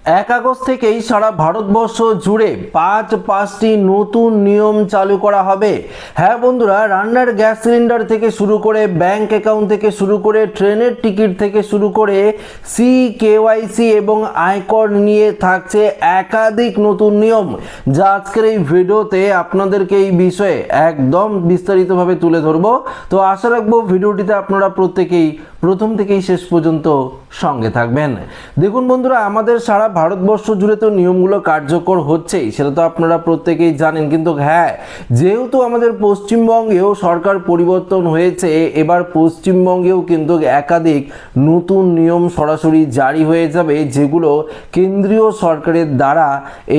এক আগস্ট থেকেই সারা ভারতবর্ষ জুড়ে পাঁচটি নতুন নিয়ম চালু করা হবে। হ্যাঁ বন্ধুরা, রান্নার গ্যাস সিলিন্ডার থেকে শুরু করে ব্যাংক অ্যাকাউন্ট থেকে শুরু করে ট্রেনের টিকিট থেকে শুরু করে কেওয়াইসি এবং আয়কর নিয়ে থাকছে একাধিক নতুন নিয়ম, যা আজকের এই ভিডিওতে আপনাদেরকে এই বিষয়ে একদম বিস্তারিতভাবে তুলে ধরবো। তো আশা রাখবো ভিডিওটিতে আপনারা প্রত্যেকেই প্রথম থেকেই শেষ পর্যন্ত সঙ্গে থাকবেন। দেখুন বন্ধুরা, আমাদের সারা ভারতবর্ষ জুড়ে তো নিয়মগুলো কার্যকর হচ্ছেই, সেটা তো আপনারা প্রত্যেকেই জানেন। কিন্তু হ্যাঁ, যেহেতু আমাদের পশ্চিমবঙ্গেও সরকার পরিবর্তন হয়েছে, এবার পশ্চিমবঙ্গেও কিন্তু একাধিক নতুন নিয়ম সরাসরি জারি হয়ে যাবে, যেগুলো কেন্দ্রীয় সরকারের দ্বারা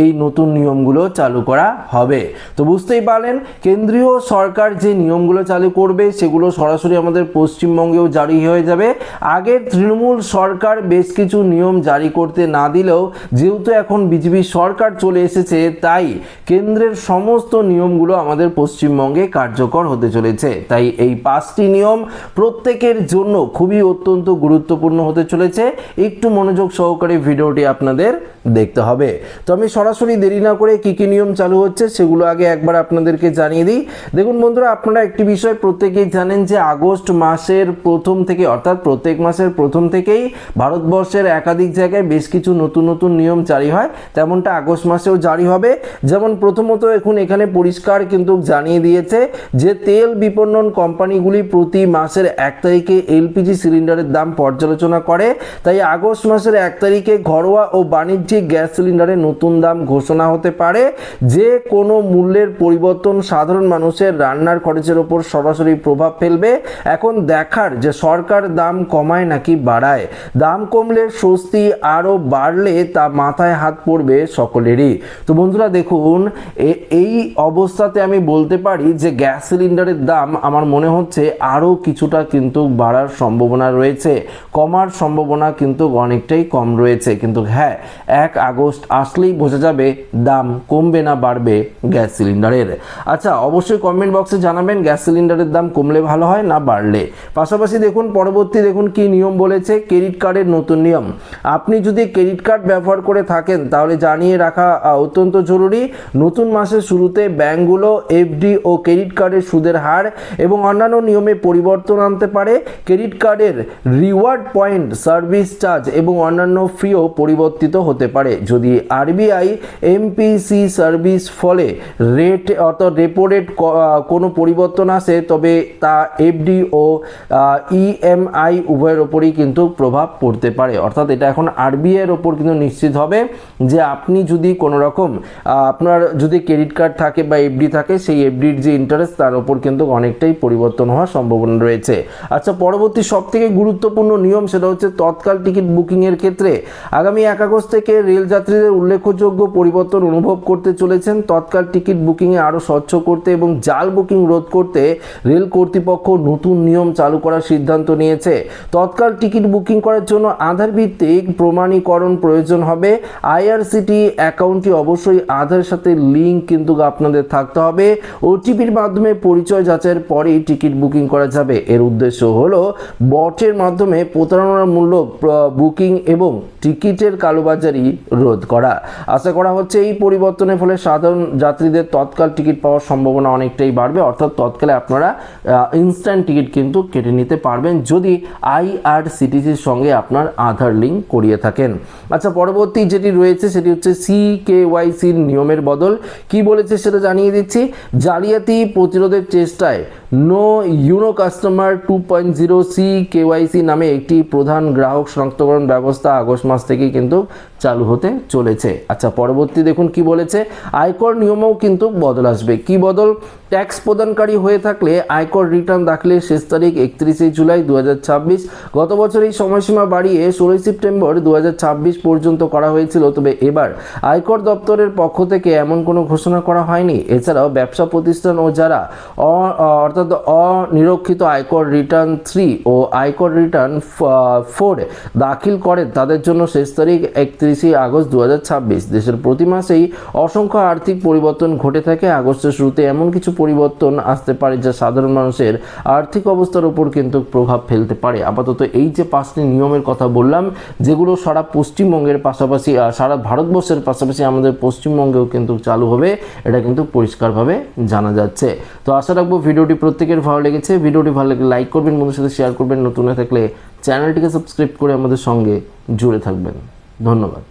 এই নতুন নিয়মগুলো চালু করা হবে। তো বুঝতেই পারলেন, কেন্দ্রীয় সরকার যে নিয়মগুলো চালু করবে সেগুলো সরাসরি আমাদের পশ্চিমবঙ্গেও জারি হয়ে যাবে। আগে তৃণমূল সরকার বেশ কিছু নিয়ম জারি করতে না দিলেও যেহেতু এখন বিজেপি সরকার চলে এসেছে, তাই কেন্দ্রের সমস্ত নিয়মগুলো আমাদের পশ্চিমবঙ্গে কার্যকর হতে চলেছে। তাই এই পাঁচটি নিয়ম প্রত্যেকের জন্য খুবই অত্যন্ত গুরুত্বপূর্ণ হতে চলেছে। একটু মনোযোগ সহকারে ভিডিওটি আপনাদের দেখতে হবে। তো আমি সরাসরি দেরি না করে কি কি নিয়ম চালু হচ্ছে সেগুলো আগে একবার আপনাদেরকে জানিয়ে দিই। দেখুন বন্ধুরা, আপনারা একটি বিষয় প্রত্যেকেই জানেন যে আগস্ট মাসের প্রথম থেকে, অর্থাৎ প্রত্যেক মাসের প্রথম থেকেই ভারতবর্ষের একাধিক জায়গায় বেশ কিছু নতুন নতুন নিয়ম জারি হয়, তেমনটা আগস্ট মাসেও জারি হবে। যেমন প্রথমত এখন এখানে পরিষ্কার কিন্তু জানিয়ে দিয়েছে যে তেল বিপণন কোম্পানিগুলি প্রতি মাসের 1 তারিখে এলপিজি সিলিন্ডারের দাম পর্যালোচনা করে। তাই আগস্ট মাসের 1 তারিখে ঘরোয়া ও বাণিজ্যিক গ্যাস সিলিন্ডারের নতুন দাম ঘোষণা হতে পারে। যে কোনো মূল্যের পরিবর্তন সাধারণ মানুষের রান্নার খরচের ওপর সরাসরি প্রভাব ফেলবে। এখন দেখার যে সরকার দাম কমায় নাকি বাড়ায়। দাম কমলে স্বস্তি, আরও বাড়লে তা মাথায় হাত পড়বে সকলেরই। তো বন্ধুরা দেখুন, এই অবস্থাতে আমি বলতে পারি যে গ্যাস সিলিন্ডারের দাম আমার মনে হচ্ছে আরও কিছুটা কিন্তু বাড়ার সম্ভাবনা রয়েছে, কমার সম্ভাবনা কিন্তু অনেকটাই কম রয়েছে। কিন্তু হ্যাঁ, 1 আগস্ট আসলেই বোঝা যাবে দাম কমবে না বাড়বে গ্যাস সিলিন্ডারের। আচ্ছা, অবশ্যই কমেন্ট বক্সে জানাবেন গ্যাস সিলিন্ডারের দাম কমলে ভালো হয় না বাড়লে। পাশাপাশি দেখুন পরবর্তী দেখুন কি নিয়ম বলেছে। ক্রেডিট কার্ডের নতুন নিয়ম। আপনি যদি ক্রেডিট কার্ড ব্যবহার করে থাকেন তাহলে জানিয়ে রাখা অত্যন্ত জরুরি। নতুন মাসের শুরুতে ব্যাংকগুলো এফডি ও ক্রেডিট কার্ডের সুদের হার এবং অন্যান্য নিয়মে পরিবর্তন আনতে পারে। ক্রেডিট কার্ডের রিওয়ার্ড পয়েন্ট, সার্ভিস চার্জ এবং অন্যান্য ফিও পরিবর্তিত হতে পারে। যদি আরবিআই এমপিসি সার্ভিস ফলে রেট অর্থাৎ রেপো রেট কোনো পরিবর্তন আসে, তবে তা এফডি ও ইএমআই উভয়ের ওপরই কিন্তু প্রভাব পড়তে পারে। অর্থাৎ এটা এখন আরবিআই এর ওপর কিন্তু নিশ্চিত হবে যে আপনি যদি কোনো রকম আপনার যদি ক্রেডিট কার্ড থাকে বা এফডি থাকে, সেই এফডির যে ইন্টারেস্ট তার ওপর কিন্তু অনেকটাই পরিবর্তন হওয়ার সম্ভাবনা রয়েছে। আচ্ছা, পরবর্তী সবথেকে গুরুত্বপূর্ণ নিয়ম সেটা হচ্ছে তৎকাল টিকিট বুকিংয়ের ক্ষেত্রে আগামী 1 আগস্ট থেকে রেল যাত্রীদের উল্লেখযোগ্য পরিবর্তন অনুভব করতে চলেছেন। তৎকাল টিকিট বুকিংয়ে আরও স্বচ্ছ করতে এবং জাল বুকিং রোধ করতে রেল কর্তৃপক্ষ নতুন নিয়ম চালু করার সিদ্ধান্ত নিয়েছে। তৎকাল টিকিট বুকিং করার জন্য আধার ভিত্তিক প্রমাণীকরণ প্রয়োজন হবে। আইআরসিটি অ্যাকাউন্টটি অবশ্যই আধারের সাথে লিঙ্ক কিন্তু আপনাদের থাকতে হবে। ওটিপির মাধ্যমে পরিচয় যাচাইয়ের পরেই টিকিট বুকিং করা যাবে। এর উদ্দেশ্য হলো বটের মাধ্যমে প্রতারণামূলক বুকিং এবং টিকিটের কালোবাজারি রোধ করা। আশা করা হচ্ছে এই পরিবর্তনের ফলে সাধারণ যাত্রীদের তৎকাল টিকিট পাওয়ার সম্ভাবনা অনেকটাই বাড়বে। অর্থাৎ তৎকালে আপনারা ইনস্ট্যান্ট টিকিট কিন্তু কেটে নিতে পারবেন যদি আইআরসিটিসির সঙ্গে আপনার আধার লিঙ্ক করিয়ে থাকেন। আচ্ছা, পরবর্তী যেটি রয়েছে সেটি হচ্ছে কেওয়াইসির নিয়মের বদল। কি বলেছে সেটা জানিয়ে দিচ্ছি। জালিয়াতি প্রতিরোধের চেষ্টায় নো ইউনো কাস্টমার 2.0 কেওয়াইসি নামে একটি প্রধান গ্রাহক শনাক্তকরণ ব্যবস্থা আগস্ট মাস থেকেই কিন্তু চালু হতে চলেছে। আচ্ছা, পরবর্তী দেখুন কি বলেছে। আয়কর নিয়মেও কিন্তু বদল আসবে। কি বদল? ট্যাক্স প্রদানকারী হয়ে থাকলে আয়কর রিটার্ন দাখিলের শেষ তারিখ 31 জুলাই 2026। গত বছর এই সময়সীমা বাড়িয়ে 16 সেপ্টেম্বর 2026 পর্যন্ত করা হয়েছিল, তবে এবার আয়কর দপ্তরের পক্ষ থেকে এমন কোনো ঘোষণা করা হয়নি। এছাড়াও ব্যবসা প্রতিষ্ঠান ও যারা অর্থাৎ অনিরক্ষিত আয়কর রিটার্ন 3 ও আয়কর রিটার্ন 4 দাখিল করেন তাদের জন্য শেষ তারিখ 31 আগস্ট 2026। দেশের প্রতি মাসেই অসংখ্য আর্থিক পরিবর্তন ঘটে থাকে। আগস্টের শুরুতে এমন কিছু পরিবর্তন আসতে পারে যা সাধারণ মানুষের আর্থিক অবস্থার উপর কিন্তু প্রভাব ফেলতে পারে। আপাতত এই যে 5টি নিয়মের কথা বললাম, যেগুলো সারা পশ্চিমবঙ্গের পশ্চিমবঙ্গের পাশাপাশি সারা ভারতবর্ষের পাশাপাশি আমাদের পশ্চিমবঙ্গেও কিন্তু চালু হবে, এটা কিন্তু পরিষ্কারভাবে জানা যাচ্ছে। তো আশা রাখবো ভিডিওটি প্রত্যেকের ভালো লেগেছে। ভিডিওটি ভালো লাগলে লাইক করবেন, বন্ধুদের সাথে শেয়ার করবেন, নতুন হয়ে থাকলে চ্যানেলটিকে সাবস্ক্রাইব করে আমাদের সঙ্গে জুড়ে থাকবেন। ধন্যবাদ।